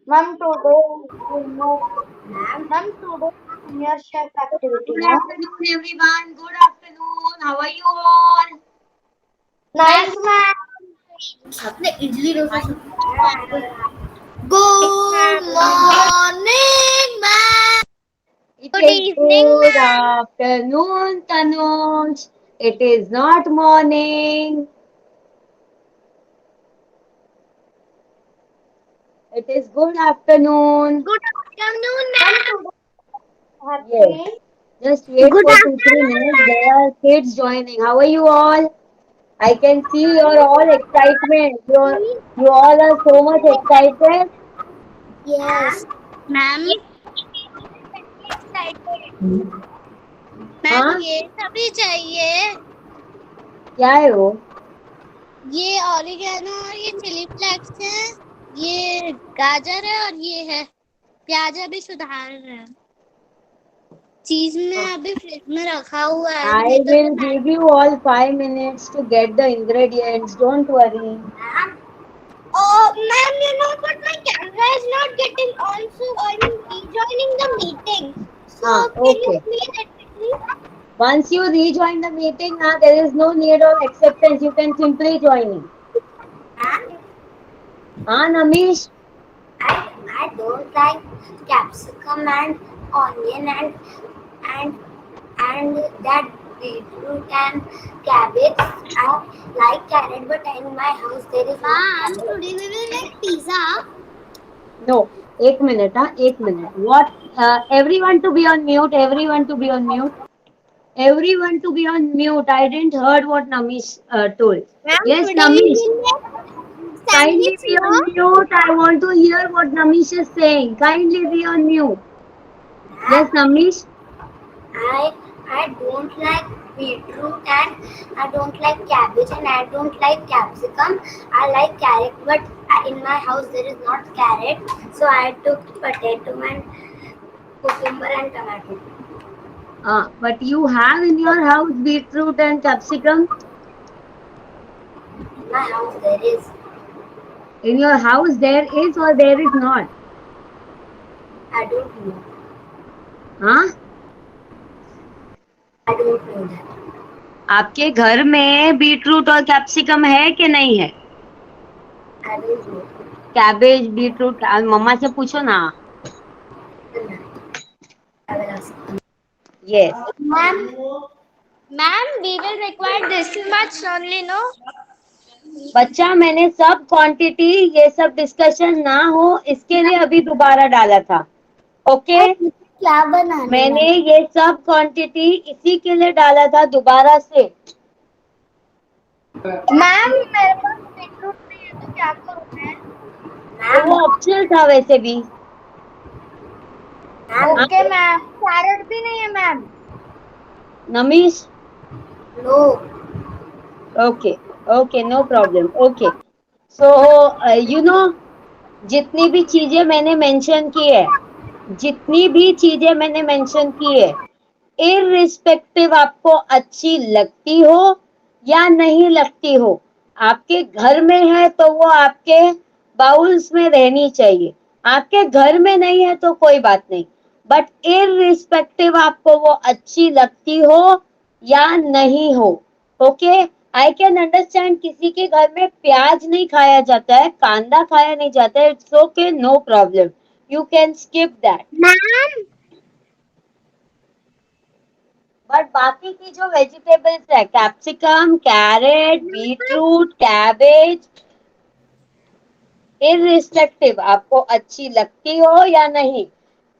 Ma'am, today is ma'am, today is your chef activity, Good no? afternoon, everyone. Good afternoon. How are you all? Nice, ma'am. अपने idli dosa Ma'am. Good morning, ma'am. It Good is evening, good afternoon, Tanuj. It is not morning. It is good afternoon. good afternoon, ma'am. Yes. Happy. Just wait Good for 2 3 minutes. afternoon, There are kids joining. How are you all? I can see your all excitement. You all are so much excited. Yes. ma'am. Excited. Ma'am हाँ ये सभी चाहिए क्या है वो? ये oregano और ये चिली फ्लेक्स है ये गाजर है और ये है प्याज अभी सुधार रहे हैं चीज में अभी फ्रिज में रखा हुआ है I नहीं तो will give you all 5 minutes to get the ingredients. Don't worry. oh ma'am you know but my camera is not getting on so I'm rejoining the meeting so हाँ, can you okay. please edit me Once you rejoin the meeting, now there is no need of acceptance. You can simply join in. हाँ, Namish. I don't like capsicum and onion and and that beetroot and cabbage. I like carrot, but in my house there is not ma'am carrot. today we will make pizza No, 1 minute. Huh? 1 minute. What? Everyone to be on mute. Everyone to be on mute. Everyone to be on mute. I didn't heard what Namish told. ma'am Yes, today we Namish. will make Kindly sandwich be no on mute. I want to hear what Namish is saying. Kindly be on mute. Yes, Namish. I I don't like beetroot and I don't like cabbage and I don't like capsicum. I like carrot, but in my house there is not carrot, so I took potato and cucumber and tomato. But you have in your house beetroot and capsicum. In my house there is. In your house there is or there is not. I don't know. हाँ, I don't know that. आपके घर में beetroot और capsicum है कि नहीं है? I don't know. Cabbage beetroot मम्मा से पूछो ना. I will ask. Yes. ma'am we will require this much only no बच्चा मैंने सब क्वांटिटी ये सब डिस्कशन ना हो इसके लिए अभी दोबारा डाला था. ओके क्या बनाने मैंने ये सब क्वांटिटी इसी के लिए डाला था दोबारा से. मैम मेरे पास बीटरूट नहीं है तो क्या करूं मैं तो वो ऑप्शनल था वैसे भी. हाँ, ओके मैम कैरेट भी नहीं है ma'am Namish. No. Okay okay no problem. Okay so you know जितनी भी चीजें मैंने मेंशन की है जितनी भी चीजें मैंने मेंशन की है इररिस्पेक्टिव आपको अच्छी लगती हो या नहीं लगती हो आपके घर में है तो वो आपके बाउल्स में रहनी चाहिए. आपके घर में नहीं है तो कोई बात नहीं बट इररिस्पेक्टिव आपको वो अच्छी लगती हो या नहीं हो. ओके आई कैन अंडरस्टैंड किसी के घर में प्याज नहीं खाया जाता है कांदा खाया नहीं जाता है. It's okay no problem you can skip that. Ma'am but बाकी की जो वेजिटेबल्स है capsicum carrot beetroot cabbage irrespective आपको अच्छी लगती हो या नहीं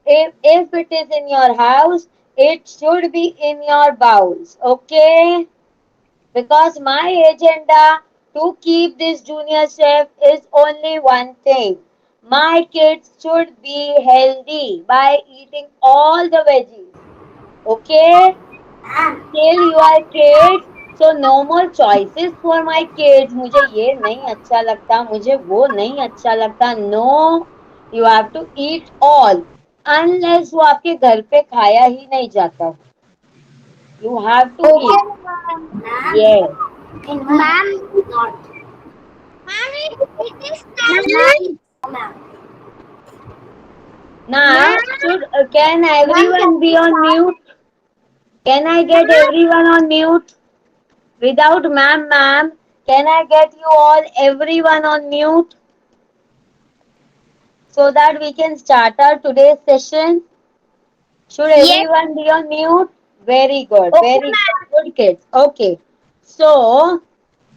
if it is in your house it should be in your bowls. Okay because my agenda to keep this junior chef is only one thing. My kids should be healthy by eating all the veggies. Okay till you are kids so no more choices for my kids. मुझे ये नहीं अच्छा लगता मुझे वो नहीं अच्छा लगता. No you have to eat all unless वो आपके घर पे खाया ही नहीं जाता. You have to okay eat. Ma'am Yes. In my ma'am not. Ma'am it is sandwich Ma'am. Now, Ma'am, can ma'am, everyone can be we on start? mute? Can I get Ma'am, everyone on mute? Without ma'am, can I get you all, everyone on mute so that we can start our today's session? Should yes. everyone be on mute? Very good, Okay, very good. ma'am. Good kids. Okay. So,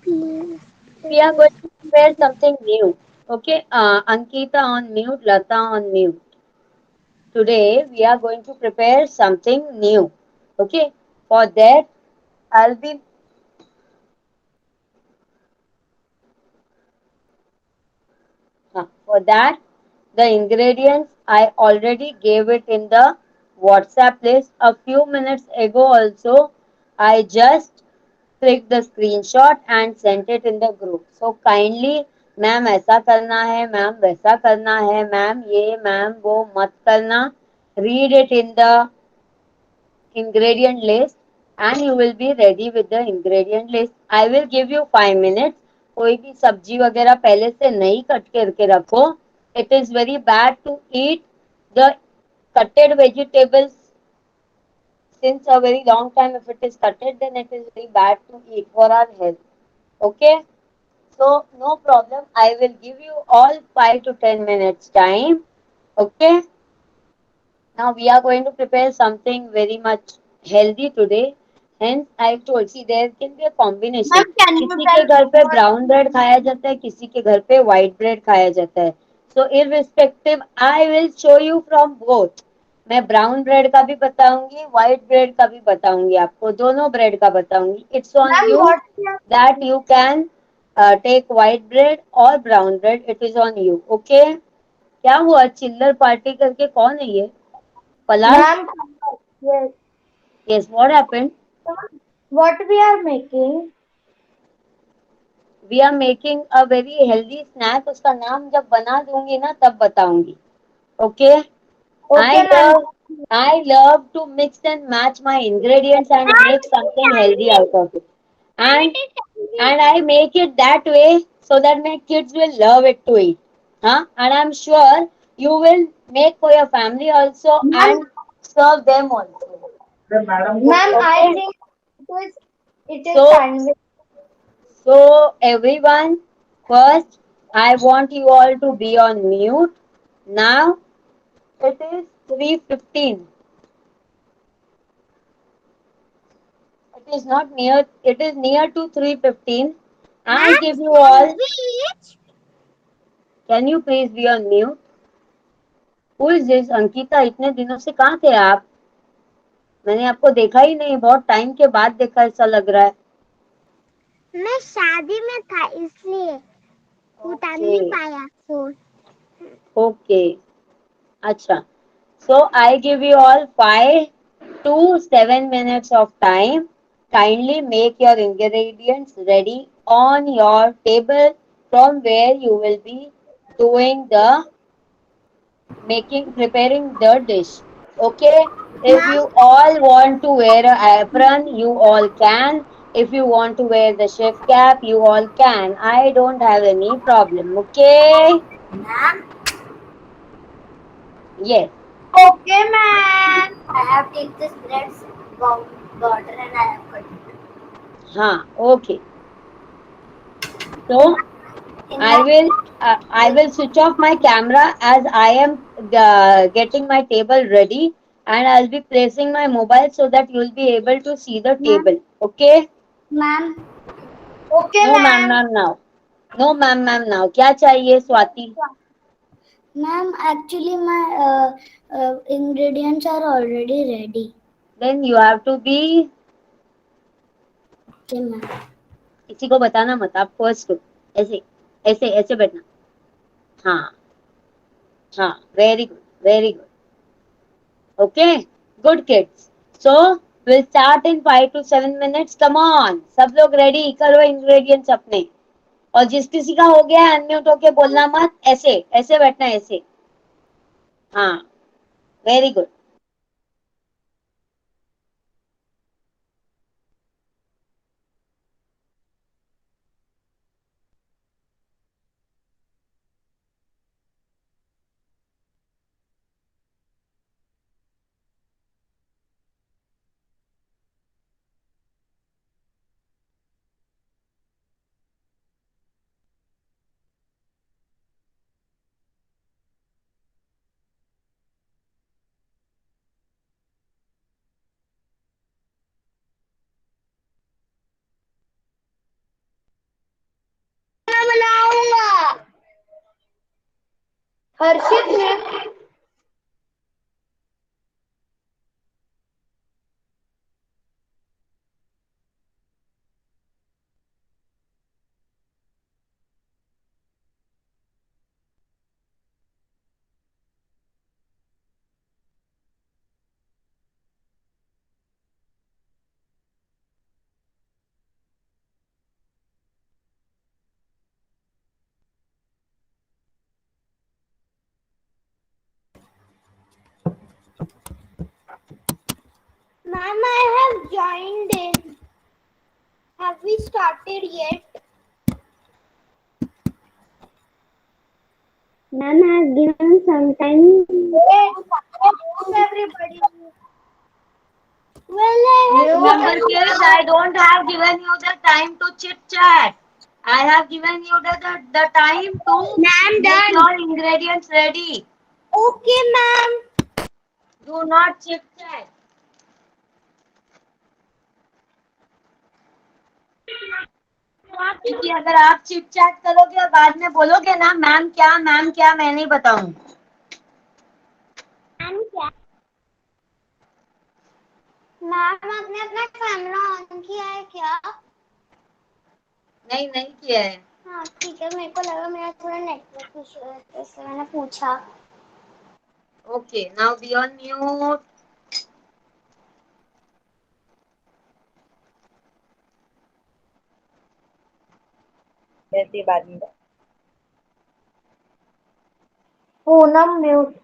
we are going to prepare something new. Okay. Ankita on mute, Lata on mute. Today, we are going to prepare something new. Okay. For that, I'll be for that, the ingredients I already gave it in the WhatsApp list a few minutes ago. Also, I just clicked the screenshot and sent it in the group. So kindly, ma'am ऐसा करना है, ma'am वैसा करना है, ma'am ये ma'am वो मत करना. Read it in the ingredient list and you will be ready with the ingredient list. I will give you 5 minutes. कोई भी सब्जी वगैरह पहले से नहीं कट करके रखो. It is very bad to eat the cutted vegetables since a very long time. If it is cutted, then it is very bad to eat for our health. Okay? So no problem. I will give you all 5 to 10 minutes time. Okay? Now we are going to prepare something very much healthy today. Hence I told, see there can be a combination. Ma'am, can you किसी tell के घर पे what? Brown bread खाया जाता है, किसी के घर पे व्हाइट ब्रेड खाया जाता है. So irrespective, I will show you from both. मैं ब्राउन ब्रेड का भी बताऊंगी, व्हाइट ब्रेड का भी बताऊंगी, आपको दोनों ब्रेड का बताऊंगी. It's on Ma'am, you what we are that you can take white bread or brown bread. It is on you. Okay? क्या हुआ, चिल्लर पार्टी करके कौन है ये? Palal? Ma'am, yes. Yes, what happened? What we are making? We are making a very healthy snack. उसका नाम जब बना दूंगी ना तब बताऊंगी. Okay? I Okay, ma'am. love I love to mix and match my ingredients and Ma'am, make it is something healthy Tanvi. out of it. Ma'am, And it is Tanvi. and I make it that way so that my kids will love it to eat. Huh? And I'm sure you will make for your family also Ma'am, and serve them also. ma'am, I Okay? think it is So Tanvi. So everyone, first I want you all to be on mute. Now it is 3:15. It is not near, it is near to 3:15. I Ma'am, give you all, sandwich. can you please be on mute? Who is this? Ankita, इतने दिनों से कहाँ थे आप? मैंने आपको देखा ही नहीं, बहुत टाइम के बाद देखा ऐसा लग रहा है. मैं शादी में था इसलिए उठा नहीं Okay, पाया फोन. okay. अच्छा. So I give you all 5 to 7 minutes of time. Kindly make your ingredients ready on your table from where you will be doing the preparing the dish. Okay? If Ma'am, you all want to wear an apron, you all can. If you want to wear the chef cap, you all can. I don't have any problem. Okay? Ma'am, Yes. okay, ma'am. I have taken this bread's border and I have cut it. Huh. Okay. So In I my will I will switch off my camera as I am getting my table ready and I'll be placing my mobile so that you'll be able to see the ma'am, table. Okay? ma'am, Okay, No ma'am, ma'am. ma'am now. No ma'am now. क्या चाहिए Swati? ma'am, actually my ingredients are already ready. Then you have to be, Okay, ma'am. किसी को बताना मत, आप first हो. ऐसे ऐसे ऐसे बैठना. हाँ हाँ, very good, very good. Okay, good kids. So we'll start in 5 to 7 minutes. Come on, सब लोग ready करो ingredients अपने. और जिस किसी का हो गया है अनम्यूट होके बोलना मत. ऐसे ऐसे बैठना है, ऐसे. हाँ, वेरी गुड. हर्षित ने Ma'am, I have joined in. Have we started yet? Ma'am, I have given some time. Wait, everybody. Well, Remember, kids, I don't have given you the time to chit chat. I have given you the time to Ma'am, make done. your ingredients ready. Okay, ma'am. Do not chit chat. क्योंकि अगर आप chit chat करोगे और बाद में बोलोगे ना ma'am क्या मैं नहीं बताऊं. मैम आपने अपना कैमरा ऑन किया है क्या? नहीं किया है. हाँ ठीक है, मेरे को लगा मेरा थोड़ा नेटवर्क इशू है तो इसलिए मैंने पूछा. Okay, now be on mute. बाद में Poonam mute.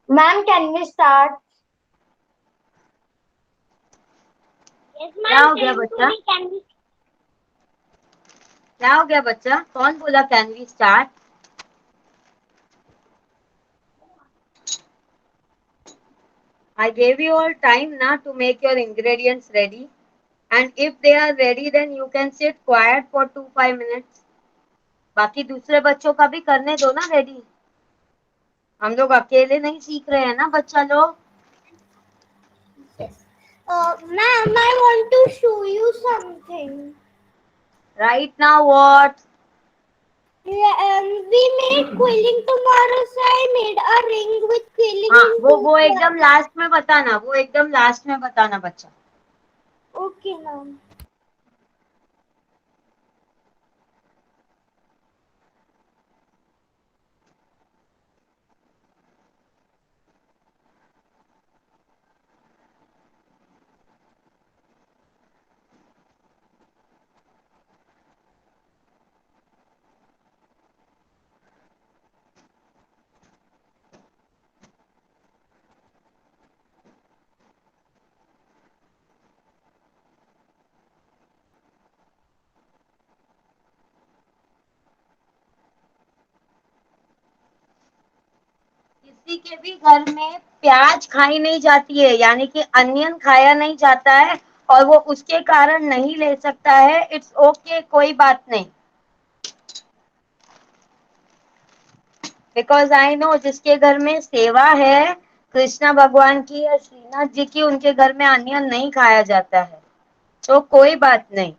Ma'am can we start? क्या हो गया बच्चा? क्या हो गया बच्चा? कौन बोला can we start? I gave you all time now to make your ingredients ready. And if they are ready, then you can sit quiet for 2-5 minutes. बाकी दूसरे बच्चों का भी करने दो ना रेडी. हम लोग अकेले नहीं सीख रहे हैं ना बच्चा लोग. Ma'am, I want to show you something. Right now what? Yeah, we made quilling tomorrow, so I made a ring with quilling हाँ in वो two. एकदम लास्ट में बताना. वो एकदम लास्ट में बताना बच्चा. Okay, ma'am. किसी के भी घर में प्याज खाई नहीं जाती है यानी कि अनियन खाया नहीं जाता है और वो उसके कारण नहीं ले सकता है. इट्स ओके, कोई बात नहीं. बिकॉज आई नो जिसके घर में सेवा है कृष्णा भगवान की या श्रीनाथ जी की, उनके घर में अनियन नहीं खाया जाता है. तो कोई बात नहीं.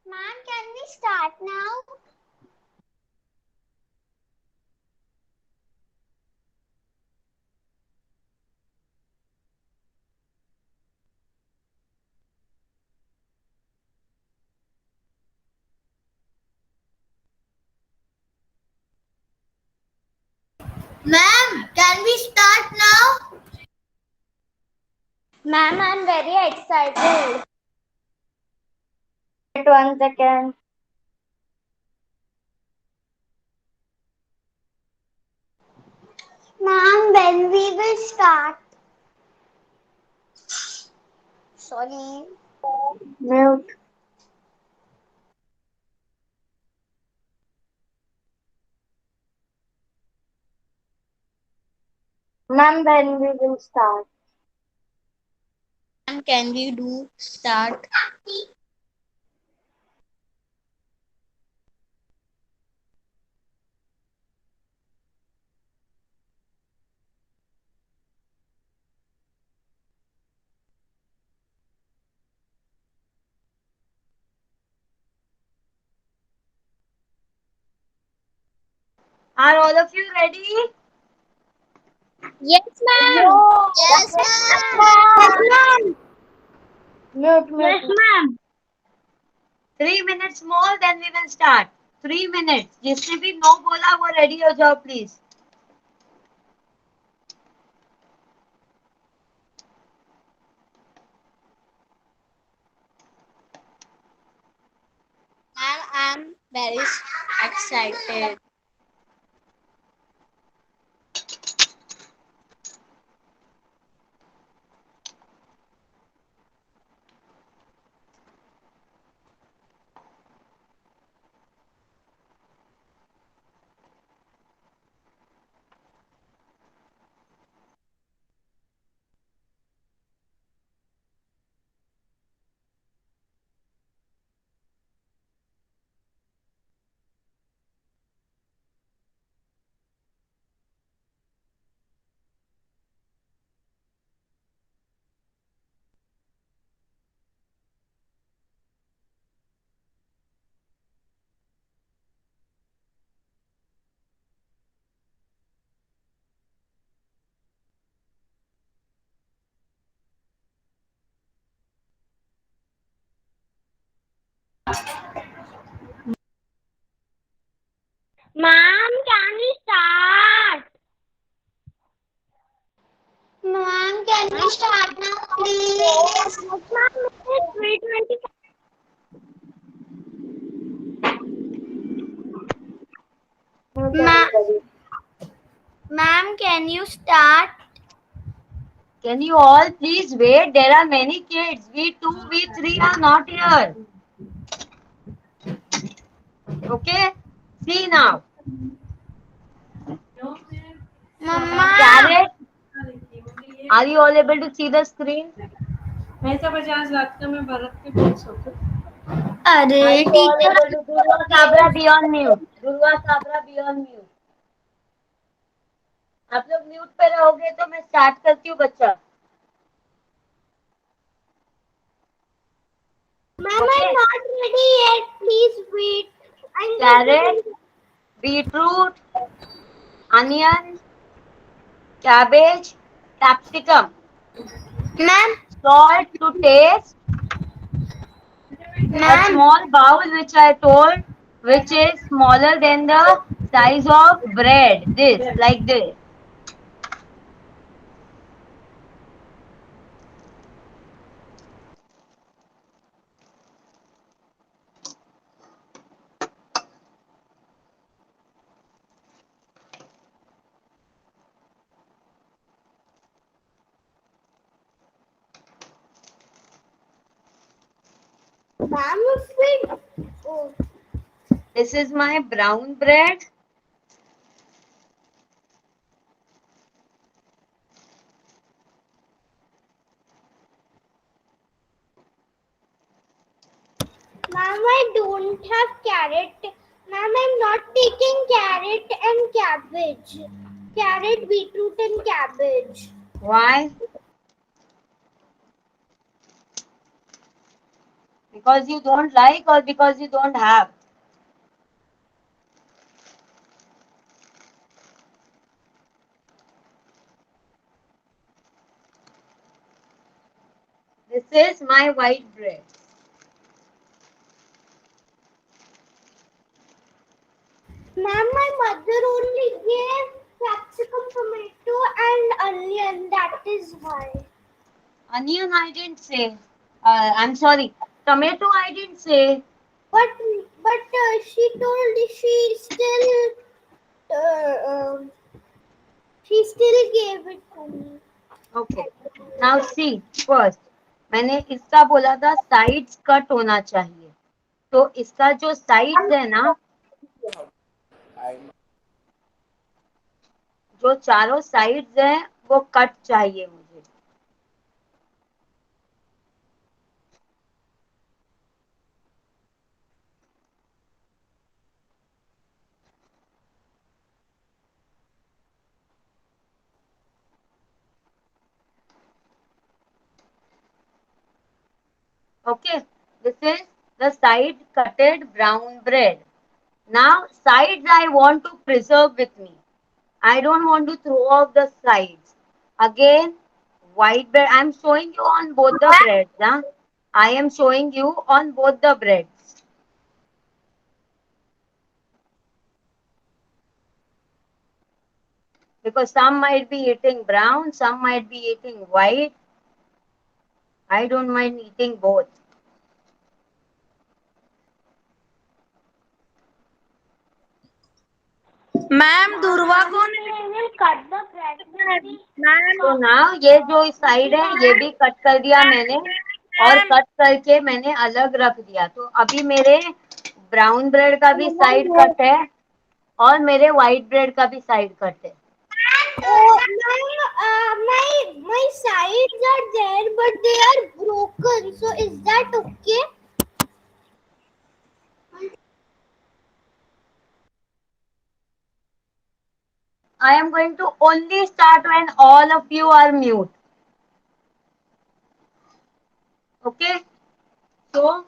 Ma'am, can we start now? Ma'am, can we start now? Ma'am, I'm very excited. Wait 1 second. Ma'am, when we will start? Sorry. Mute. Ma'am, when we will start? Ma'am, can we do start? Are all of you ready? Yes, ma'am. Yes, ma'am. Mute, mute. ma'am. 3 minutes more, then we will start. 3 minutes. जिसने भी no बोला वो ready हो जाओ please. Ma'am, I'm very excited. Ma'am, can we start? Ma'am, can we start now, please? Ma'am, it's 3:20. Ma'am, can you start? Can you all please wait? There are many kids. We 2, we 3 are not here. Okay? See now. Mama. Carrot. Are you all able to see the screen? पैसा 50 लाख का मैं भरत के 500 अरे Are you all teacher able to? Durva Sabra, be on mute. Durva Sabra, be on mute. आप लोग mute पे रहोगे तो मैं स्टार्ट करती हूँ बच्चा. Ma'am, I'm not ready yet. Please wait. Carrot, beetroot, onion, cabbage, capsicum. Ma'am, Salt to taste. A small bowl which I told, which is smaller than the size of bread. This, like this. ma'am, wait. Oh. This is my brown bread. Ma'am, I don't have carrot. Ma'am, I'm not taking carrot and cabbage. Carrot, beetroot, and cabbage. Why? because you don't like or because you don't have? This is my white bread. Ma'am, my mother only gave capsicum, tomato, and onion. That is why. Onion I didn't say. I'm sorry. Tomato I didn't say. But she told she still gave it to me. Okay. Now see first. मैंने इसका बोला था sides cut होना चाहिए. तो इसका जो sides है ना, जो चारों साइड्स हैं वो कट चाहिए मुझे. Okay, this is the side cutted brown bread. Now sides I want to preserve with me. I don't want to throw off the sides. Again, white bread. I am showing you on both the breads. Huh? I am showing you on both the breads. Because some might be eating brown, some might be eating white. I don't mind eating both. Ma'am दुर्वा कौन है? Cut the bread. Ma'am तो now ये जो side है ये भी cut कर दिया मैंने और कट करके मैंने अलग रख दिया. तो अभी मेरे ब्राउन ब्रेड का भी साइड कट है और मेरे व्हाइट ब्रेड का भी साइड कट है. Oh, my sides are there, but they are broken. So is that okay? I am going to only start when all of you are mute. Okay? So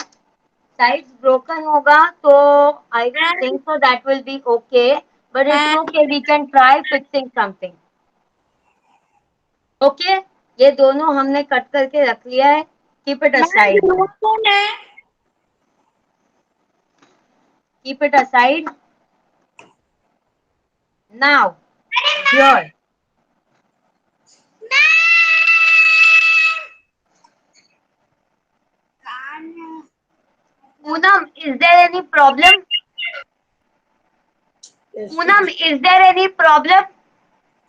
sides broken होगा तो I don't think so that will be okay. But it's okay. We can try fixing something. Okay? ये दोनों हमने cut करके रख लिया है. Keep it aside. दुर्वा कौन है? Keep it aside. Now, here. Poonam, is there any problem? Poonam, is there any problem?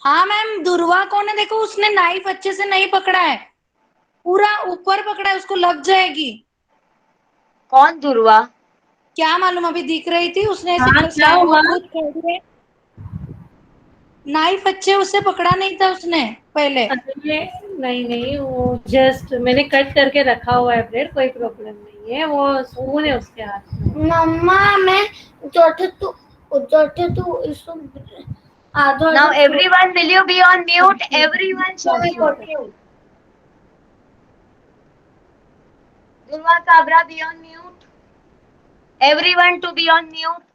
हाँ मैम दुर्वा कौन है? देखो उसने नाइफ अच्छे से नहीं पकड़ा है, पूरा ऊपर पकड़ा है, उसको लग जाएगी. कौन दुर्वा? क्या मालूम, अभी दिख रही थी उसने ऐसे हाँ, क्या हुआ? खुद खड़ी है. नाइफ अच्छे उससे पकड़ा नहीं था उसने पहले. ये नहीं वो जस्ट मैंने कट करके रखा हुआ है ब्रेड, कोई प्रॉब्लम नहीं है. वो स्पून है उसके हाथ में. मम्मा मैं तो इसको आधा. Now everyone, will you be on mute? Everyone should be on mute. Durva Kabra, be on mute. Everyone to be on mute.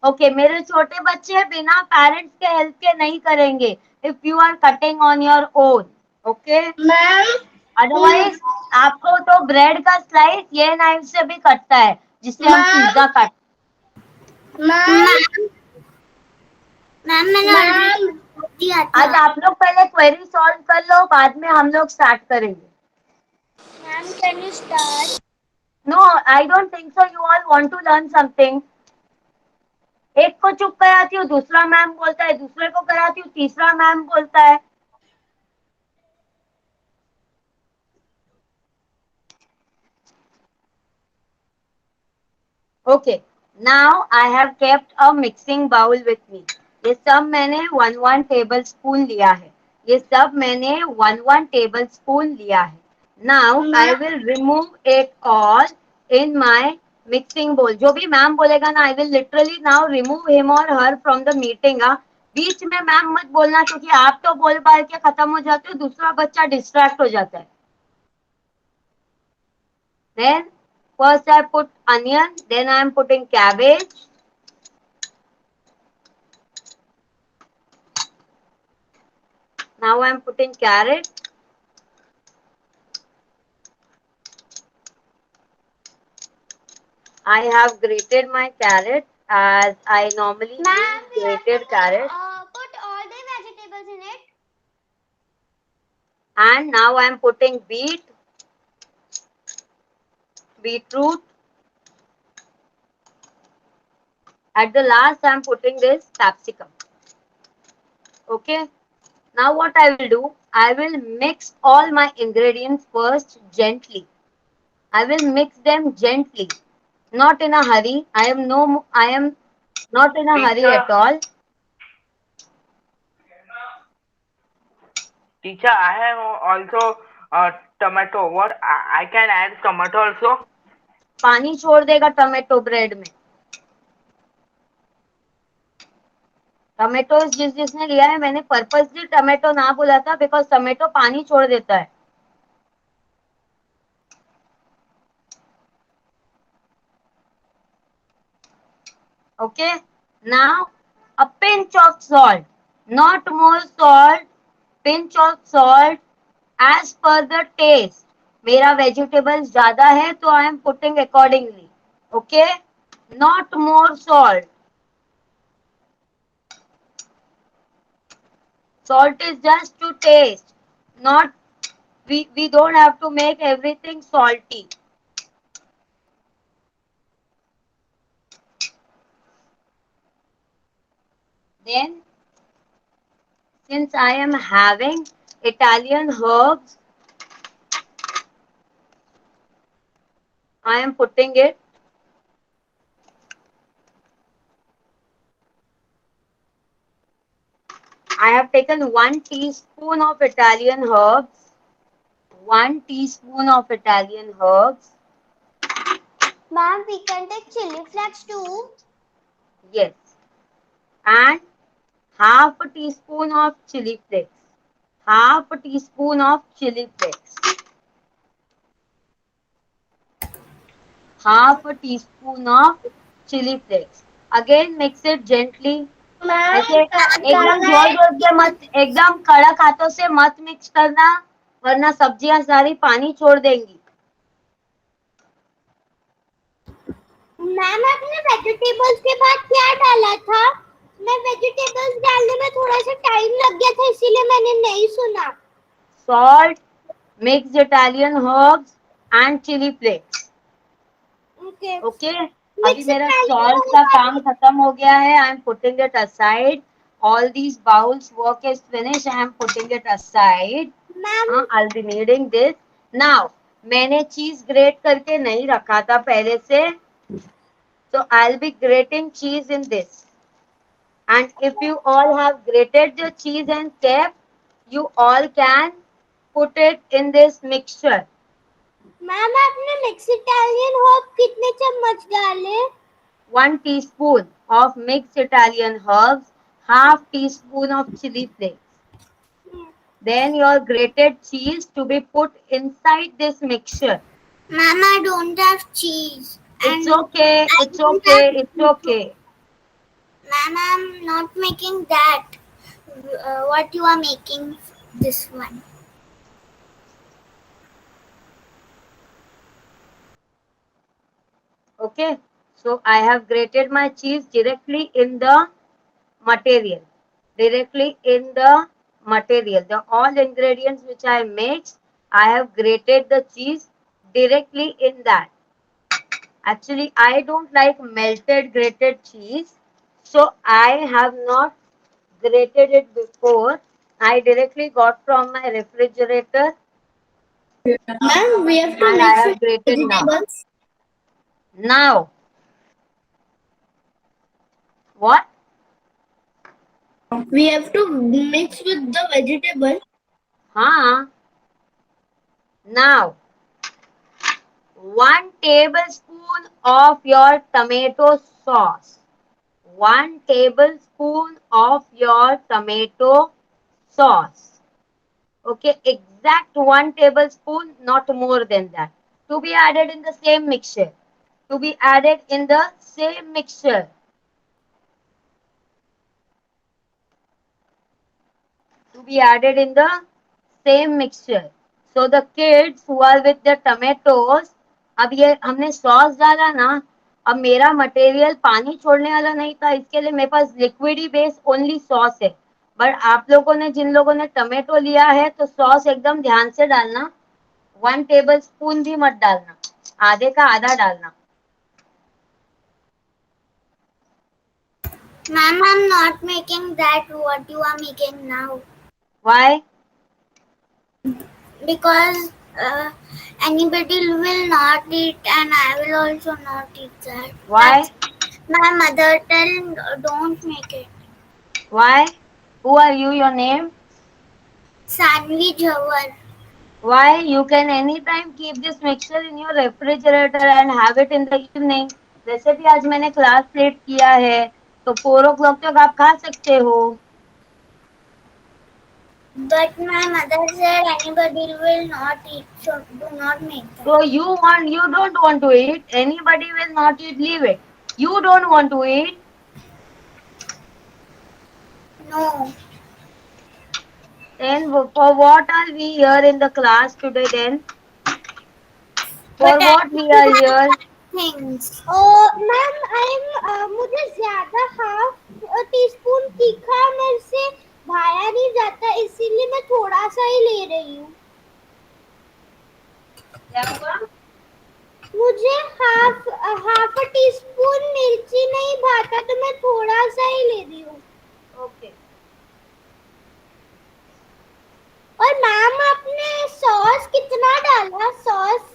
Okay, मेरे छोटे बच्चे बिना पेरेंट्स के हेल्प के नहीं करेंगे. If you are cutting on your own, okay? Ma'am Otherwise, आपको तो ब्रेड का स्लाइस ये नाइफ से भी कटता है, जिससे हम पिज्जा काटते. आज आप लोग पहले क्वेरी सॉल्व कर लो, बाद में हम लोग स्टार्ट करेंगे. Ma'am can you start? No, I don't think so. You all want to learn something. एक को चुप कराती हूँ, दूसरा मैम बोलता है, दूसरे को कराती हूँ, तीसरा मैम बोलता है. Okay, now I have kept a mixing bowl with me. ये सब मैंने 1 टेबल स्पून लिया है. ये सब मैंने 1 टेबल स्पून लिया है. Now I will remove it all in my mixing bowl. जो भी मैम बोलेगा ना, I will literally now remove him or her from the meeting. बीच में मैम मत बोलना, क्योंकि आप तो बोल पाल के खत्म हो जाते हो, दूसरा बच्चा डिस्ट्रैक्ट हो जाता है. Then First I put onion, then I am putting cabbage. Now I am putting carrot. I have grated my carrot as I normally Ma'am, use grated carrot. put all the vegetables in it. And now I am putting beetroot. At the last I am putting this capsicum. Okay. Now what I will do, I will mix all my ingredients first gently. I will mix them gently, not in a hurry. I am not in a hurry Teacher, at all. teacher, I have also tomato. What? I can add tomato also. पानी छोड़ देगा tomato bread में. Tomato जिसने लिया है, मैंने purposely tomato ना बोला था बिकॉज टमेटो पानी छोड़ देता है. Okay, now a pinch of salt, not more salt, pinch of salt as per the taste. मेरा वेजिटेबल्स ज्यादा है तो I am putting accordingly. Okay, not more salt. Salt is just to taste, not we don't have to make everything salty. Then, since I am having Italian herbs, I am putting it. I have taken 1 teaspoon of Italian herbs. 1 teaspoon of Italian herbs. Ma'am, we can take chili flakes too. Yes. And half a teaspoon of chili flakes. Half a teaspoon of chili flakes. Half a teaspoon of chili flakes. Again mix it gently. ऐसे एकदम जोर जोर से मत, एकदम कड़क हाथों से मत मिक्स करना, वरना सब्जियां सारी पानी छोड़ देंगी. मैम, आपने वेजिटेबल्स के बाद क्या डाला था? मैं वेजिटेबल्स डालने में थोड़ा सा टाइम लग गया था, इसीलिए मैंने नहीं सुना. Salt, mixed Italian herbs and chili flakes. Okay. Okay. अभी मेरा सॉल्ट का काम खत्म हो गया है. I am putting it aside. All these bowls work is finished. I am putting it aside. I'll be needing this. Now, मैंने चीज ग्रेट करके नहीं रखा था पहले से. So I'll be grating cheese in this. And if you all have grated the cheese and kept, you all can put it in this mixture. Ma'am, आपने mix Italian herb कितने चम्मच डाले? 1 teaspoon of mixed Italian herbs, half teaspoon of chili flakes. Then your grated cheese to be put inside this mixture. Ma'am, I don't have cheese. It's okay, it's okay, it's okay. Ma'am, I'm not making that. What you are making this one? Okay, so I have grated my cheese directly in the material. Directly in the material. The all ingredients which I mixed, I have grated the cheese directly in that. Actually, I don't like melted grated cheese, so I have not grated it before. I directly got from my refrigerator. Ma'am, we have to And I mix have grated now. vegetables. Now, what? We have to mix with the vegetable. Huh? Now, 1 tablespoon of your tomato sauce. 1 tablespoon of your tomato sauce. Okay, exact 1 tablespoon, not more than that. to be added in the same mixture, to be added in the same mixture. To be added in the same mixture. So the kids who are with the tomatoes, अब ये हमने sauce डाला ना, अब मेरा material पानी छोड़ने वाला नहीं था, इसके लिए मेरे पास लिक्विड ही बेस ओनली सॉस है. बट आप लोगों ने, जिन लोगों ने टमेटो लिया है, तो सॉस एकदम ध्यान से डालना. 1 टेबल स्पून भी मत डालना, आधे का आधा डालना. Ma'am, I'm not making that what you are making now. Why? Because anybody will not eat and I will also not eat that. Why? My mother tell don't make it. Why? Who are you? Your name? Sanvi Jawar. Why? You can anytime keep this mixture in your refrigerator and have it in the evening. वैसे भी आज मैंने class late किया है, तो 4 o'clock तक आप खा सकते हो. But my mother said anybody will not eat, so do not make that. So you don't want to eat. Anybody will not eat. Leave it. You don't want to eat. No. Then for what are we here in the class today then? For But what we are here? Things. Ma'am मुझे ज्यादा half teaspoon तीखा मेरे से भाया नहीं जाता, इसीलिए मैं थोड़ा सा ही ले रही हूँ. क्या हुआ? मुझे हाफ टीस्पून मिर्ची नहीं भाता, तो मैं थोड़ा सा ही ले रही हूँ. ओके. और मैम आपने सॉस कितना डाला? सॉस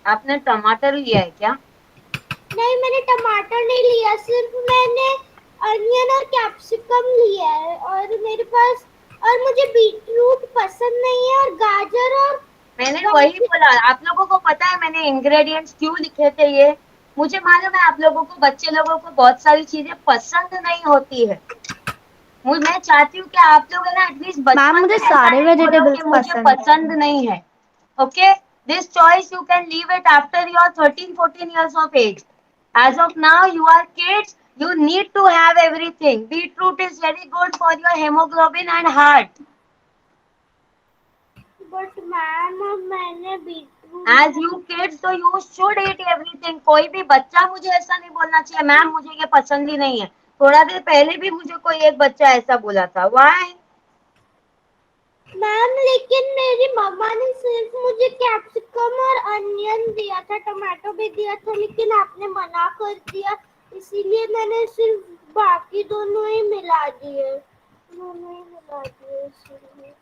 आपने टमाटर लिया है क्या? नहीं, मैंने टमाटर नहीं लिया, सिर्फ मैंने अनियन और कैप्सिकम लिया है. और मेरे पास, और मुझे बीटरूट पसंद नहीं है, और गाजर, और मैंने वही बोला. आप लोगों को पता है मैंने इंग्रेडिएंट्स क्यों लिखे थे ये? मुझे मालूम है आप लोगों को, बच्चे लोगों को बहुत सारी चीजें पसंद नहीं होती है. मैं चाहती हूँ कि आप लोग है ना एटलीस्ट बचपन मुझे में ऐसा सारे नहीं बोलो vegetables कि मुझे पसंद है. पसंद नहीं है. Okay, this choice you can leave it after your 13-14 years of age. As of now you are kids, you need to have everything. Beetroot is very good for your hemoglobin and heart. But ma'am मैंने beetroot, As you kids, so you should eat everything. कोई भी बच्चा मुझे ऐसा नहीं बोलना चाहिए ma'am मुझे ये पसंद ही नहीं है. थोड़ा देर पहले भी मुझे कोई एक बच्चा ऐसा बोला था. Why? मैम लेकिन मेरी मम्मा ने सिर्फ मुझे कैप्सिकम और अनियन दिया था, टमाटो भी दिया था, लेकिन आपने मना कर दिया, इसीलिए मैंने सिर्फ बाकी दोनों ही मिला दिए. इसीलिए.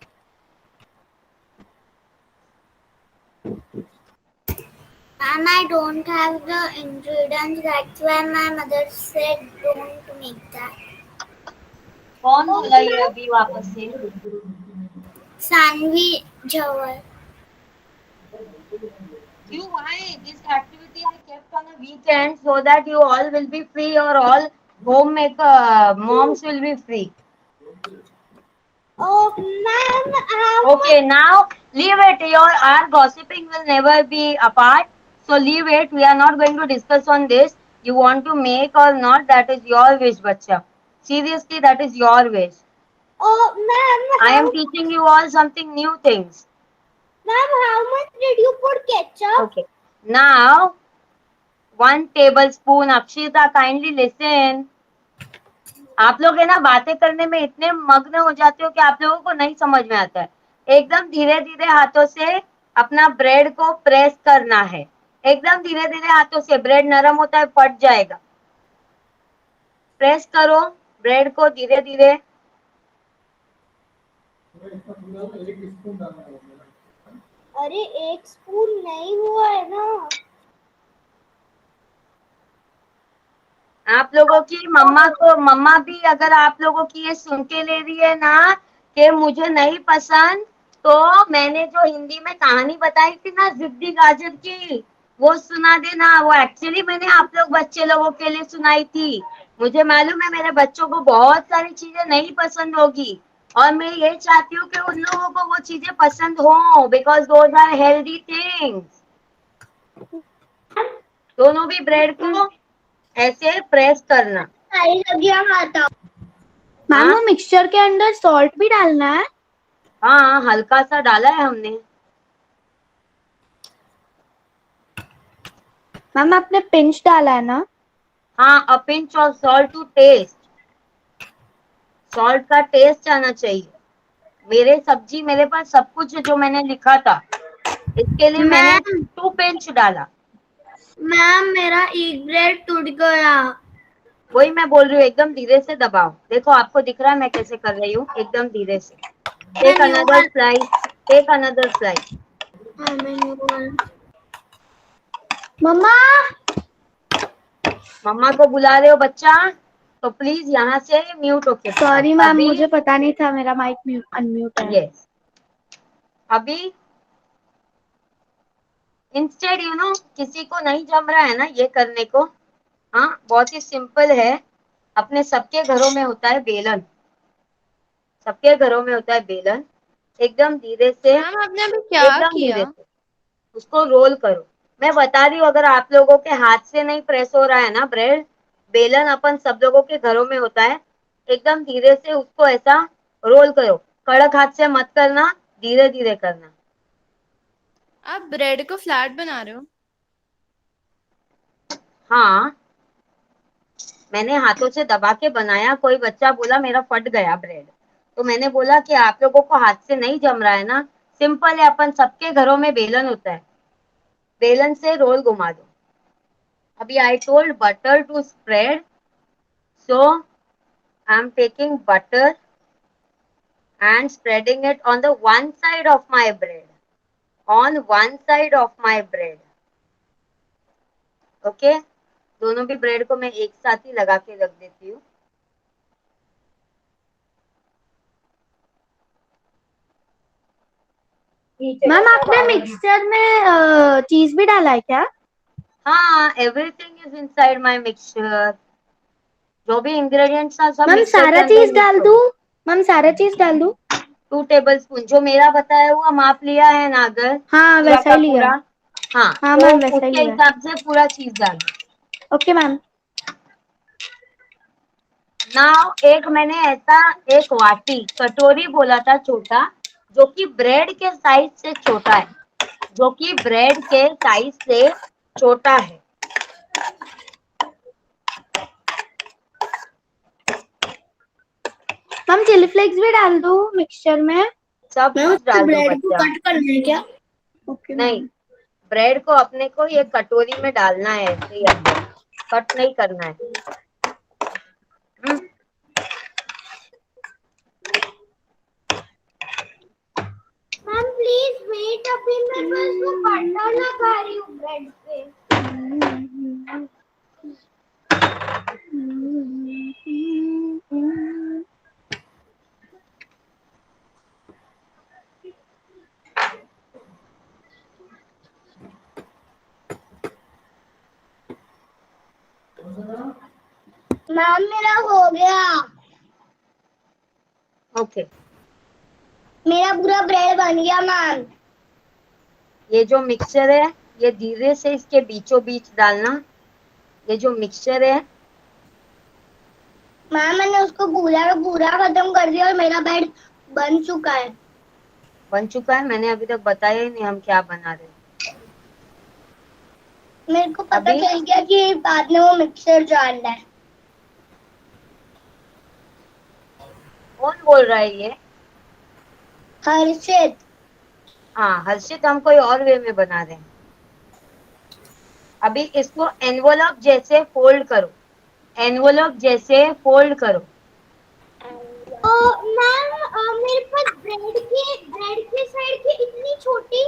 And I don't have the ingredients. That's why my mother said don't make that. कौन बोला ये अभी वापस से? Sanvi Jawar. You why this activity I kept on a weekend so that you all will be free or all homemaker moms will be free. Oh, ma'am, Okay, now leave it. Our gossiping will never be apart. So leave it. We are not going to discuss on this. You want to make or not, that is your wish, bacha. Seriously, that is your wish. oh, ma'am, I am teaching you all something new things. ma'am, how much did you put ketchup? Okay. Now, 1 tablespoon. Akshita, kindly listen. आप लोग है ना बातें करने में इतने मग्न हो जाते हो कि आप लोगों को नहीं समझ में आता है. एकदम धीरे धीरे हाथों से अपना ब्रेड को प्रेस करना है. एकदम धीरे धीरे हाथों से. ब्रेड नरम होता है, फट जाएगा. प्रेस करो ब्रेड को धीरे धीरे. अरे 1 स्पून नहीं हुआ है ना. आप लोगों की मम्मा भी अगर आप लोगों की ये सुन के ले रही है ना कि मुझे नहीं पसंद, तो मैंने जो हिंदी में कहानी बताई थी ना जिद्दी गाजर की, वो सुना देना. वो एक्चुअली मैंने आप लोग बच्चे लोगों के लिए सुनाई थी. मुझे मालूम है मेरे बच्चों को बहुत सारी चीजें नहीं पसंद होगी, और मैं ये चाहती हूँ कि उन लोगों को वो चीजें पसंद हो, because those are healthy things. दोनों भी ब्रेड को ऐसे प्रेस करना। मैम हाँ वो मिक्सचर के अंदर सॉल्ट भी डालना है? हाँ, हल्का सा डाला है हमने। मैम आपने पिंच डाला है ना? हाँ, a pinch of salt to taste. Salt का टेस्ट आना चाहिए। मेरे सब्जी मेरे पास सब कुछ है जो मैंने लिखा था, इसके लिए मैंने मैम 2 पिंच डाला। मैम मेरा एक ब्रेड टूट गया। वही मैं बोल रही हूँ, एकदम धीरे से दबाओ। देखो आपको दिख रहा है मैं कैसे कर रही हूँ, एकदम धीरे से। Take another slice, take another slice. मम्मा मम्मा को बुला रहे हो बच्चा, तो प्लीज यहाँ से म्यूट होके सॉरी मैम, अभी। मुझे पता नहीं था मेरा माइक अनम्यूट है। यस, अभी इंस्टेड किसी को नहीं जम रहा है ना ये करने को। हाँ, बहुत ही सिंपल है। अपने सबके घरों में होता है बेलन, सबके घरों में होता है बेलन। एकदम धीरे से, मैम आपने अभी क्या एकदम धीरे किया? से उसको रोल करो। मैं बता रही हूँ, अगर आप लोगों के हाथ से नहीं प्रेस हो रहा है ना ब्रेड, बेलन अपन सब लोगों के घरों में होता है। एकदम धीरे से उसको ऐसा रोल करो, कड़क हाथ से मत करना, धीरे धीरे करना। आप ब्रेड को फ्लैट बना रहे हो? हाँ, मैंने हाथों से दबा के बनाया। कोई बच्चा बोला मेरा फट गया ब्रेड, तो मैंने बोला कि आप लोगों को हाथ से नहीं जम रहा है ना, सिंपल है, अपन सबके घरों में बेलन होता है, बेलन से रोल घुमा दो। अभी I told butter to spread, so I am taking butter and spreading it on the one side of my bread, on one side of my bread. Okay, दोनों भी ब्रेड को मैं एक साथ ही लगा के रख देती हूँ। मैम आपने मिक्सचर में चीज भी डाला है क्या? हाँ, everything is inside my mixture. जो भी इंग्रेडिएंट्स था सब मैम मिक्सचर के सारा अंदर चीज मिक्स डाल हो दूं? गया। मैम सारा चीज डाल दूं? 2 टेबलस्पून जो मेरा बताया हुआ माप लिया है ना, अगर हाँ पूरा वैसा का ही लिया पूरा, है। हाँ हाँ तो मैम वैसा ही उसके लिया है। हिसाब से पूरा चीज डालो। Okay ma'am. नाउ एक मैंने ऐसा एक वाटी, कटोरी बोला था छोटा, जो कि ब्रेड के साइज से छोटा है, जो कि ब्रेड के साइज से छोटा है। मैम चिली फ्लेक्स भी डाल दूं मिक्सचर में? सब कुछ डाल दो बच्चा। करना है क्या? ओके नहीं, ब्रेड को अपने को ये कटोरी में डालना है ऐसे ही अंदर, कट नहीं करना है। मैम प्लीज वेट, अभी मैं बस वो बटर लगा रही हूँ ब्रेड पे। मैम मेरा हो गया, ओके, मेरा पूरा ब्रेड बन गया मैम। ये जो मिक्सचर है ये धीरे से इसके बीचों बीच डालना। ये जो मिक्सचर है, मैम मैंने उसको पूरा पूरा खत्म कर दिया और मेरा ब्रेड बन चुका है। बन चुका है। मैंने अभी तक बताया ही नहीं हम क्या बना रहे हैं। मेरे को पता अभी चल गया कि बाद में वो मिक्सर डालना है। कौन बोल रहा है ये? हर्षित। हाँ, हर्षित हम कोई और वे में बना रहे हैं। अभी इसको एनवलप जैसे फोल्ड करो, एनवलप जैसे फोल्ड करो। मैम मेरे पास ब्रेड के साइड की इतनी छोटी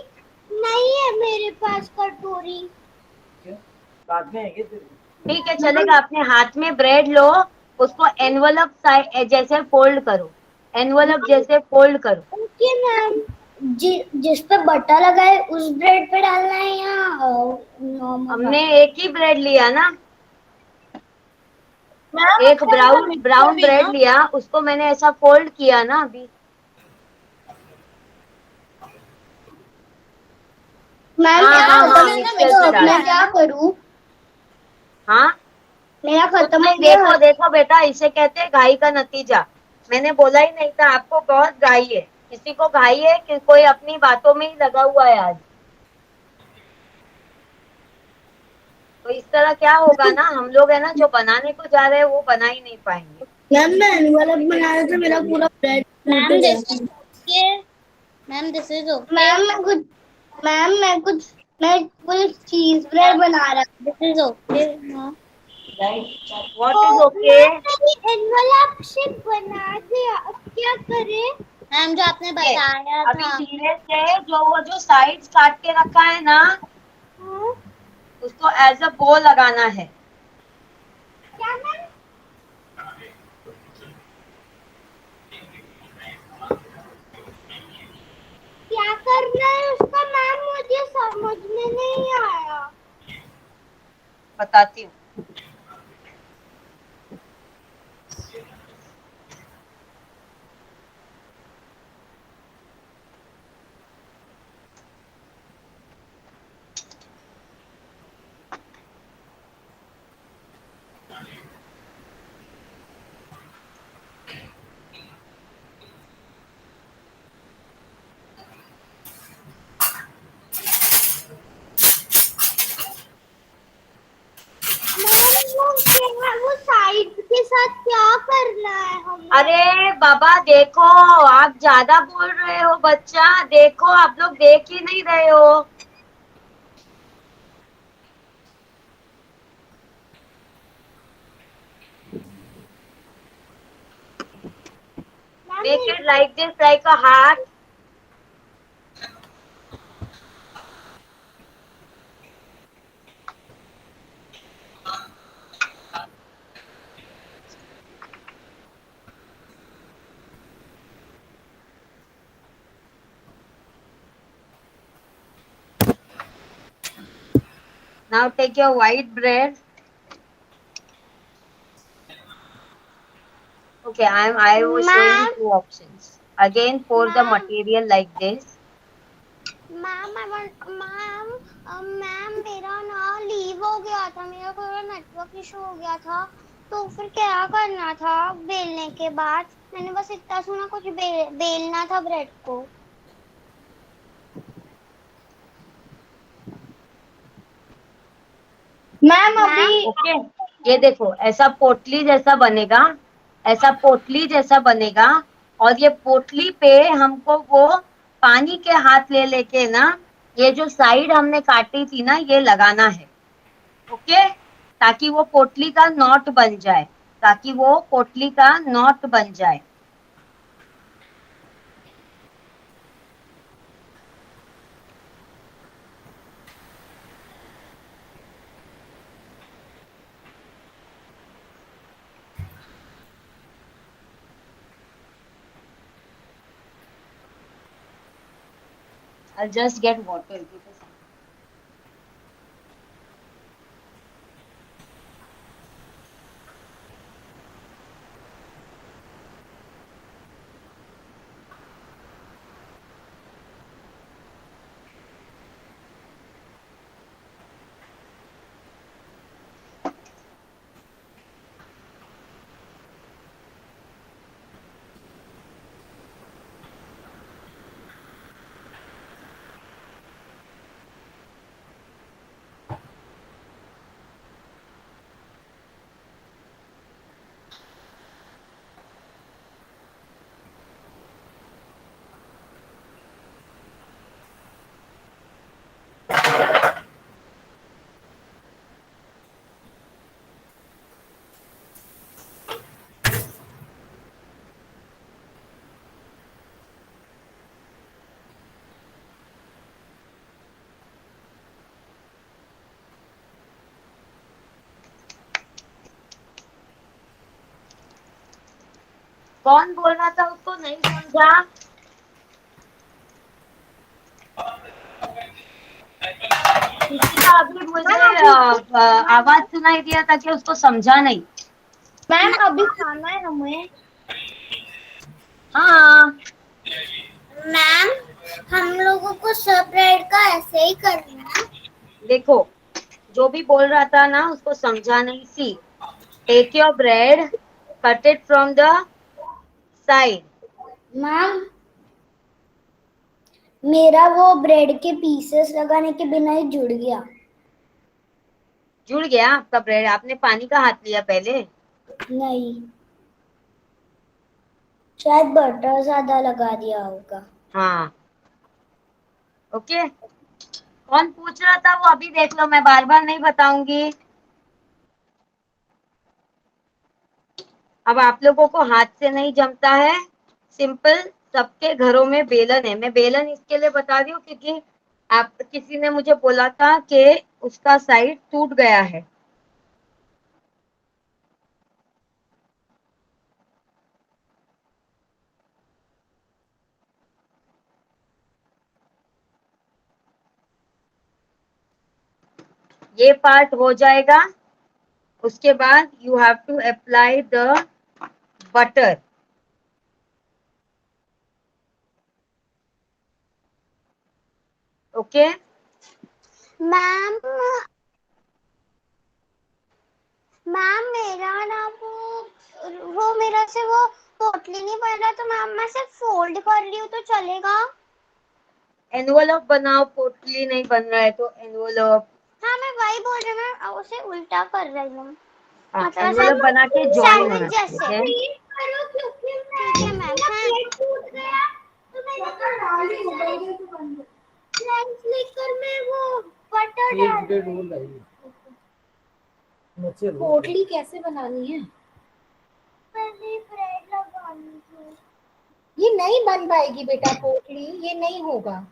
नहीं है मेरे पास कटोरी। ठीक है, चलेगा। अपने हाथ में ब्रेड लो, उसको एनवलप जैसे फोल्ड करो, एनवलप जैसे फोल्ड करो। Okay ma'am. जिस पे बटर लगा है उस ब्रेड पे डालना है या नॉर्मल? हमने एक ही ब्रेड लिया ना, एक ब्राउन ब्रेड लिया, उसको मैंने ऐसा फोल्ड किया ना अभी। मैम हाँ, हाँ, हाँ, मिक्सचर से डाल। मैं क्या करूँ? हाँ मेरा खत्म हो देखो गया। देखो बेटा, इसे कहते हैं घाई का नतीजा। मैंने बोला ही नहीं था आपको, बहुत घाई है, किसी को घाई है कि कोई अपनी बातों में ही लगा हुआ है आज। तो इस तरह क्या होगा ना, हम लोग है ना जो बनाने को जा रहे हैं वो बना ही नहीं पाएंगे। मैम मैं एनवेलप बनाया था, मेरा पूरा ब्रेड मैम टूट गया। This is okay. Ma'am this is okay. मैं कुछ चीज ब्रेड बना रहा था। This is okay. What is okay? Envelope से बना दिया, अब क्या करें? मैम जो आपने बताया अभी था। धीरे से जो साइड्स काट के रखा है ना, उसको एज अ बो लगाना है। क्या मैम? क्या करना है उसका मैम, मुझे समझ में नहीं आया। बताती हूँ। वो साइड के साथ क्या करना है हमें? अरे बाबा देखो, आप ज्यादा बोल रहे हो बच्चा, देखो आप लोग देख ही नहीं रहे हो। Make it like this, like a heart. Now take your white bread. Okay, I will show you two options. Again, pour the material like this. Ma'am मेरा ना लीव हो गया था, मेरा थोड़ा नेटवर्क इशू हो गया था, तो फिर क्या करना था बेलने के बाद? मैंने बस इतना सुना कुछ बेलना था ब्रेड को। मैम अभी ओके, ये देखो ऐसा पोटली जैसा बनेगा, ऐसा पोटली जैसा बनेगा, और ये पोटली पे हमको वो पानी के हाथ ले लेके ना, ये जो साइड हमने काटी थी ना, ये लगाना है। ओके, ताकि वो पोटली का नॉट बन जाए, ताकि वो पोटली का नॉट बन जाए। I'll just get water. Give us some. कौन बोल रहा था उसको नहीं समझा? किसी का अभी मुझे आवाज सुनाई दिया था कि उसको समझा नहीं। मैम अभी खाना है हमें। हाँ मैम हम लोगों को सब ब्रेड का ऐसे ही करना है। देखो, जो भी बोल रहा था ना उसको समझा नहीं। See, take your bread, cut it from the side. Ma'am मेरा वो ब्रेड के पीसेस लगाने के बिना ही जुड़ गया। जुड़ गया आपका ब्रेड? आपने पानी का हाथ लिया पहले? नहीं, शायद बटर ज्यादा लगा दिया होगा। हाँ, ओके। कौन पूछ रहा था वो अभी देख लो, मैं बार बार नहीं बताऊंगी। अब आप लोगों को हाथ से नहीं जमता है, सिंपल, सबके घरों में बेलन है। मैं बेलन इसके लिए बता रही हूँ क्योंकि आप, किसी ने मुझे बोला था कि उसका साइड टूट गया है। ये पार्ट हो जाएगा, उसके बाद you have to apply the butter. Okay, ma'am ma'am मेरा ना वो मेरा से वो पोटली नहीं बन रहा, तो मैम मैं सिर्फ फोल्ड कर रही हूँ तो चलेगा? एनवलप बनाओ, पोटली नहीं बन रहा है तो एनवलप। हाँ मैं वही बोल रही हूँ, मैं उसे उल्टा कर रही हूँ, हाँ, मतलब ऐसा एनवलप बना के ज्वाइन होना सैंडविच जैसे। चाहिए। ठीक है मैम। हाँ टूट गया तो मैंने लेंस लेकर मैं वो बटर डाल। पोटली कैसे बनानी है? पहले ब्रेड लगानी थी। ये नहीं बन पाएगी बेटा पोटली, ये नहीं होगा।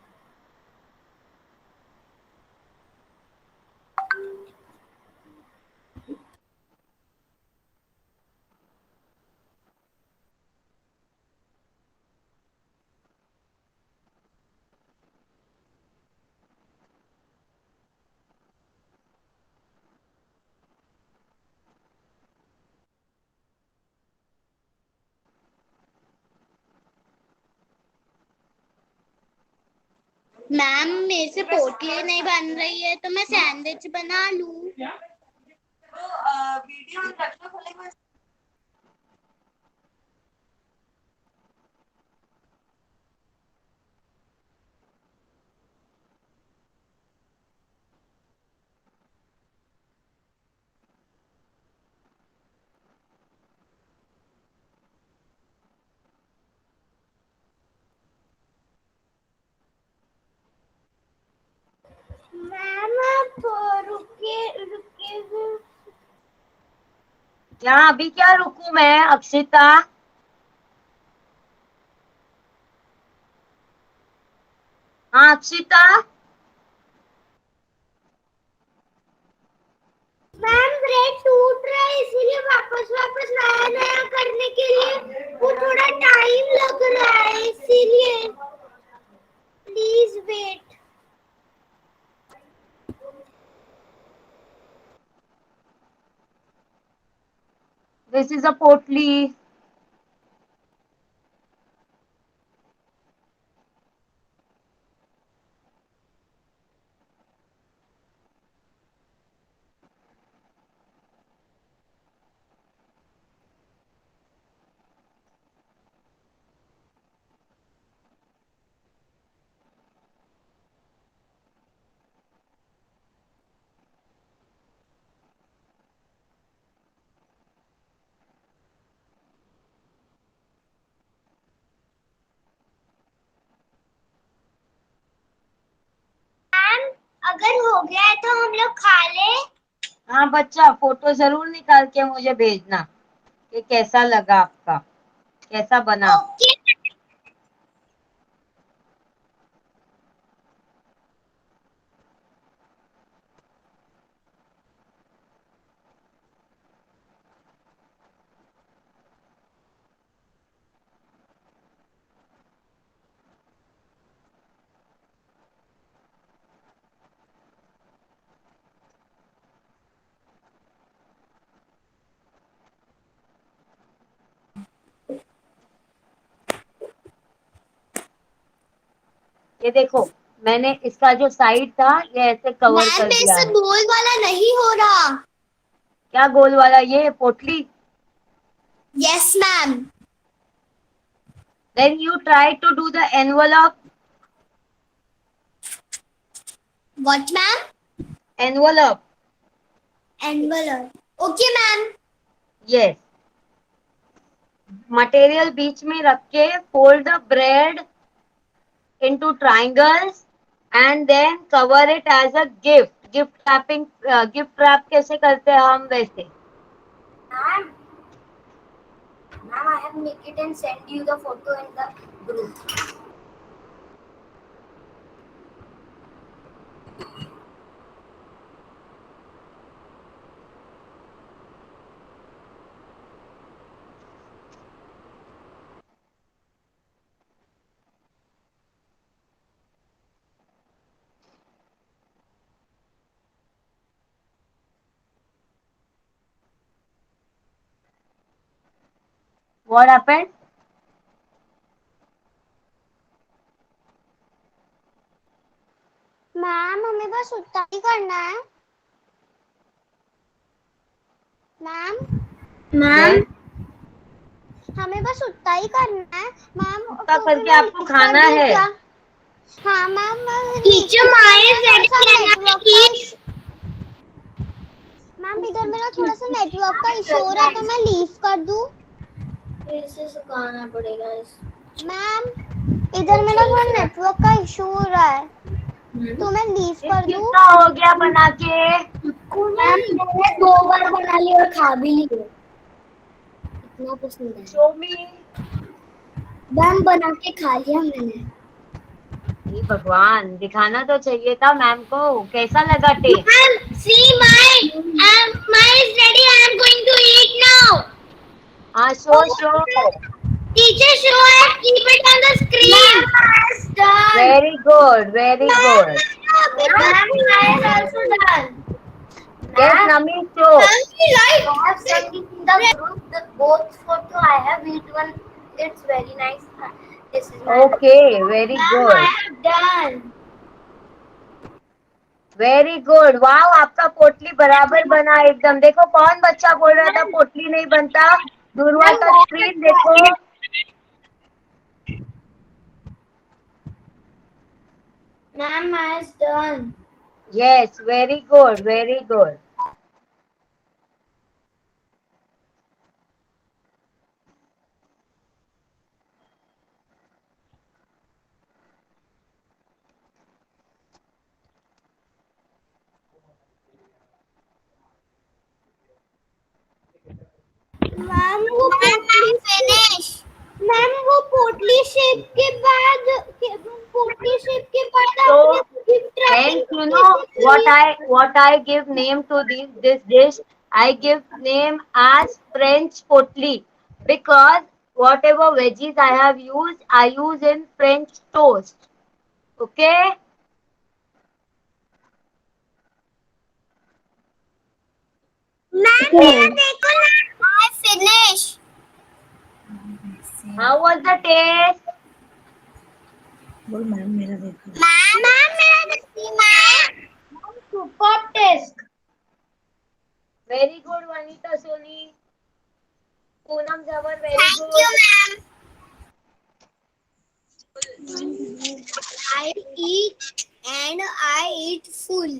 मैम मेरे से पोटली नहीं बन रही है, तो मैं सैंडविच बना लूं? मैम आप रुकिए रुकिए। क्या अभी क्या रुकूं मैं, अक्षिता? हाँ अक्षिता, मैम ब्रेड टूट रहा है इसीलिए वापस वापस नया नया करने के लिए वो थोड़ा टाइम लग रहा है, इसीलिए please wait. This is a पोटली। मैम अगर हो गया है तो हम लोग खा ले। हाँ बच्चा, फोटो जरूर निकाल के मुझे भेजना कि कैसा लगा आपका, कैसा बना। ओके। ये देखो, मैंने इसका जो साइड था ये ऐसे कवर मैम कर मेरे दिया से है। गोल वाला नहीं हो रहा। क्या गोल वाला? ये पोटली? Yes ma'am. Then you try to do the envelope. What ma'am? Envelope. Envelope. Okay ma'am. Yes. Material बीच में रख के fold the bread into triangles and then cover it as a gift. Gift wrapping, gift wrap कैसे करते हैं हम वैसे. Ma'am, I have make it and send you the photo in the group. What happened? Ma'am हमें बस उतना ही करना है। Ma'am Yes. हमें बस उतना ही करना है मैम। उतना तो करके फिर मैं आपको लीव खाना कर दूं है? क्या? हाँ मैम। Teacher, मैम इधर मेरा थोड़ा सा नेटवर्क का इशू हो रहा है तो मैं लीव कर दूं? फिर से सुखाना पड़ेगा इस। मैम इधर मेरा थोड़ा नेटवर्क का इशू हो रहा है तो मैं लीव कर दूं? कितना हो गया बना के? मैम मैंने 2 बार बना ली और खा भी ली। इतना पसंद है। Show me. मैम बना के खा लिया मैंने। हे भगवान, दिखाना तो चाहिए था मैम को। कैसा लगा test? Ma'am, see mine is ready. I am going to eat now. हाँ, show. Teacher, show it. Keep it on the screen. Ma'am, it's done. Very good, very good. Ma'am, mine is also done. Yes, Nami, show. I have sent it in the group. The both photo I have each one. It's very nice. This is my. Okay, very good. I have done. Very good. Wow, आपका पोटली बराबर बना एकदम. देखो कौन बच्चा बोल रहा था पोटली नहीं बनता? दुर्वा का स्क्रीन देखो. Ma'am, mine is done. Yes, very good, very good. Ma'am वो पोटली फिनिश। मैम वो पोटली शेप के बाद So, hence you know what I give name to this dish. I give name as French potli because whatever veggies I have used, I use in French toast. Okay. Ma'am मेरा देखो ना। I finish. How was the taste? Ma'am मेरा देखो। Ma'am super taste. Very good, Vanita Soni. Poonam Jawar, very Thank good. you, ma'am. I eat and I eat full.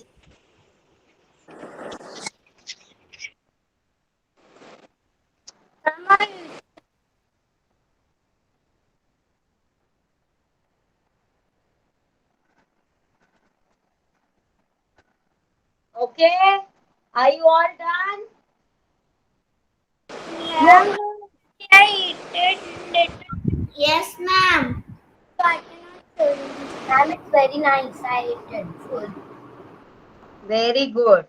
Okay. Are you all done? Ma'am, I eat it. Yes, ma'am. So I cannot show you. Ma'am, it's very nice. I ate it full. Very good.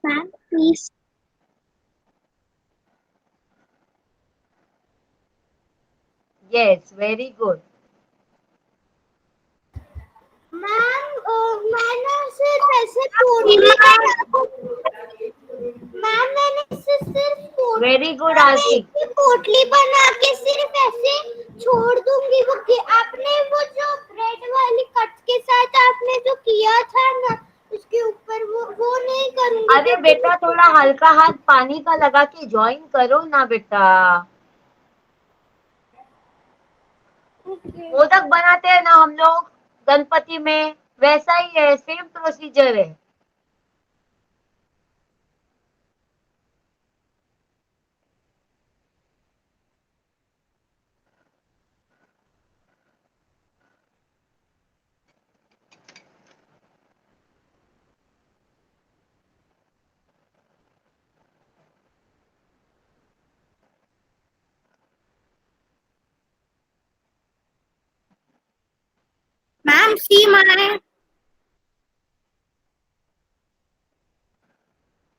Ma'am, please. Yes, very good. Ma'am मैंने सिर्फ ऐसे पोटली ma'am मैंने सिर्फ Very good, Ashi. पोटली बना के सिर्फ ऐसे छोड़ दूंगी वो आपने वो जो ब्रेड वाली कट के साथ आपने जो किया था ना उसके ऊपर वो नहीं करूंगी। अरे बेटा थोड़ा हल्का हाथ पानी का लगा के ज्वाइन करो ना बेटा। मोदक बनाते हैं ना हम लोग गणपति में, वैसा ही है, सेम प्रोसीजर है। मैम सी मारे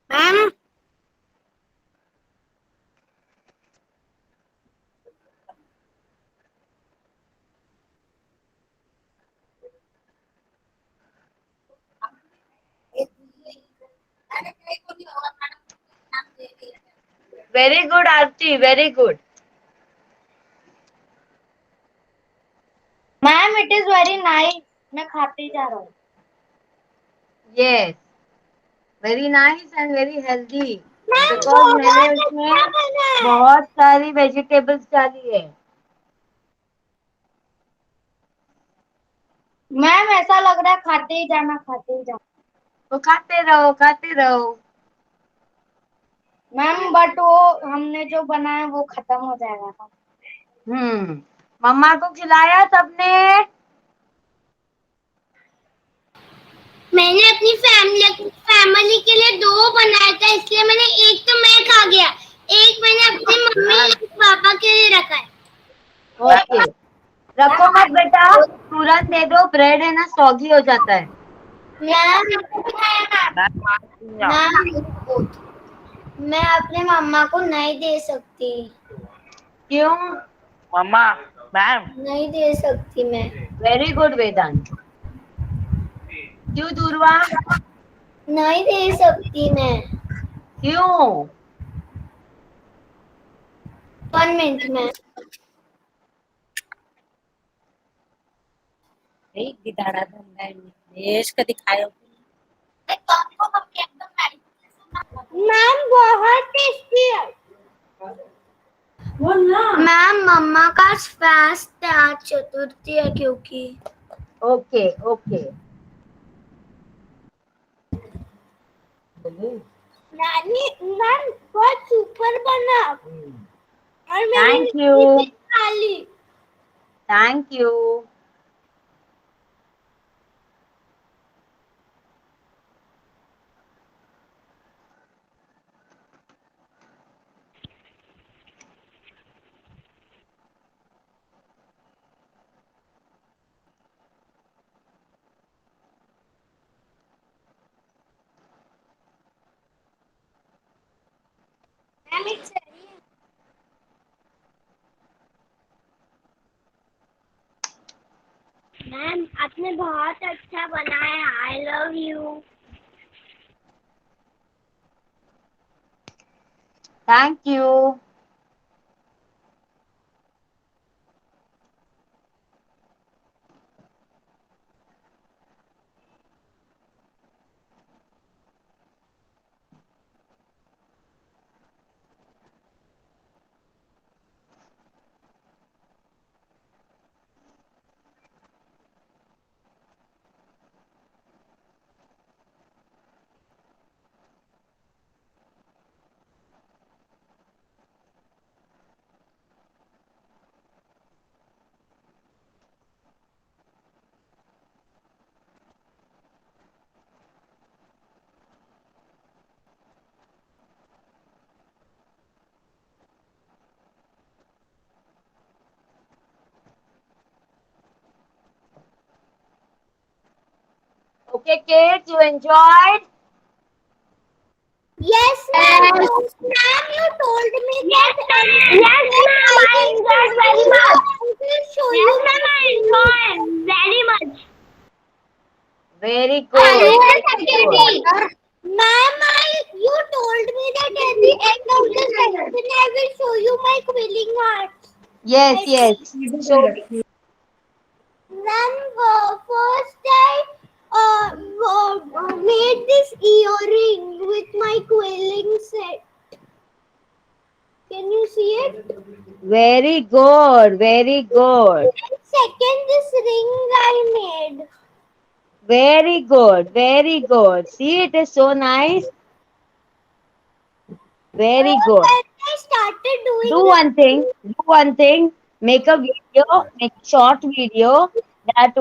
ma'am very good Aarti, very good. Ma'am it is very nice, मैं खाते ही जा रहा हूँ। Yes, very nice and very healthy, because मैंने उसमें बहुत सारी वेजिटेबल्स डाली है। मैम ऐसा लग रहा है खाते ही जाना, खाते ही जाना। तो खाते रहो, खाते रहो। मैम बट वो हमने जो बनाया वो खत्म हो जाएगा। मम्मा को खिलाया सबने? मैंने अपनी फैमिली के लिए 2 बनाया था इसलिए मैंने एक तो मैं खा गया, एक मैंने अपनी मम्मी और पापा के लिए रखा है। ओके, रखो मत बेटा, तुरंत दे दो, ब्रेड है ना सौगी हो जाता है। मैं अपने मम्मा को नहीं दे सकती। क्यों? मम्मा मैम नहीं दे सकती मैं। वेरी गुड वेदांत। क्यों दूरवा? नहीं दे सकती मैं। क्यों? 1 मिनट में। गिटारा धंदा आहे निलेश, कधी खायो? मैम बहुत टेस्टी है। मैम मम्मा का फास्ट है, आज चतुर्थी है क्योंकि। Okay okay. नानी मैम बहुत सुपर बना और मैंने थैंक यू, खा ली। Thank you. Ma'am it's ma'am आपने बहुत अच्छा बनाया, I love you. Thank you. Okay, kids, you enjoyed? Yes, ma'am. Ma'am, you told me that. Yes, ma'am. I enjoyed very much. I will show you. Yes, ma'am. I enjoyed very much. Very good. Very good. Ma'am, you told me that at the end of the session I will show you my quilling art. Yes, yes. Show me. Then first I made this earring with my quilling set. Can you see it? Very good, very good. And second, this ring I made. Very good, very good. See, it is so nice. Very good. When I started doing Do one thing. Do one thing. Make a video, make a short video that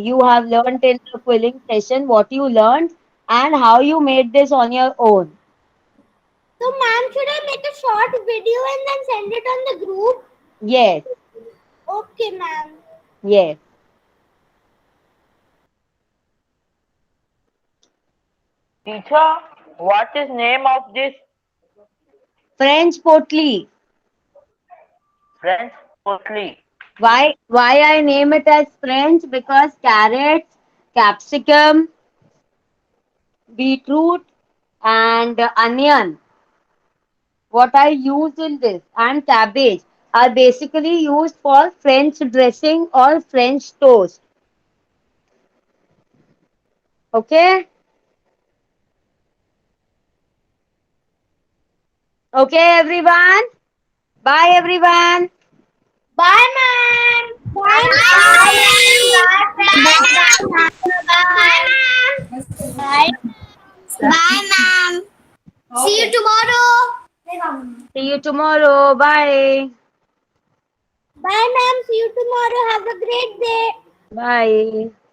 you have learned in the quilling session, what you learned, and how you made this on your own. So, ma'am, should I make a short video and then send it on the group? Yes, Okay, ma'am. yes. Teacher, what is name of this French potli. French potli? Why I name it as French? Because carrots, capsicum, beetroot, and onion, what I use in this, and cabbage are basically used for French dressing or French toast. Okay? Okay, everyone? Bye, everyone. Bye, ma'am. Bye, ma'am. Bye, ma'am. See you tomorrow. See you tomorrow. Bye. Bye, ma'am. See you tomorrow. Have a great day. Bye.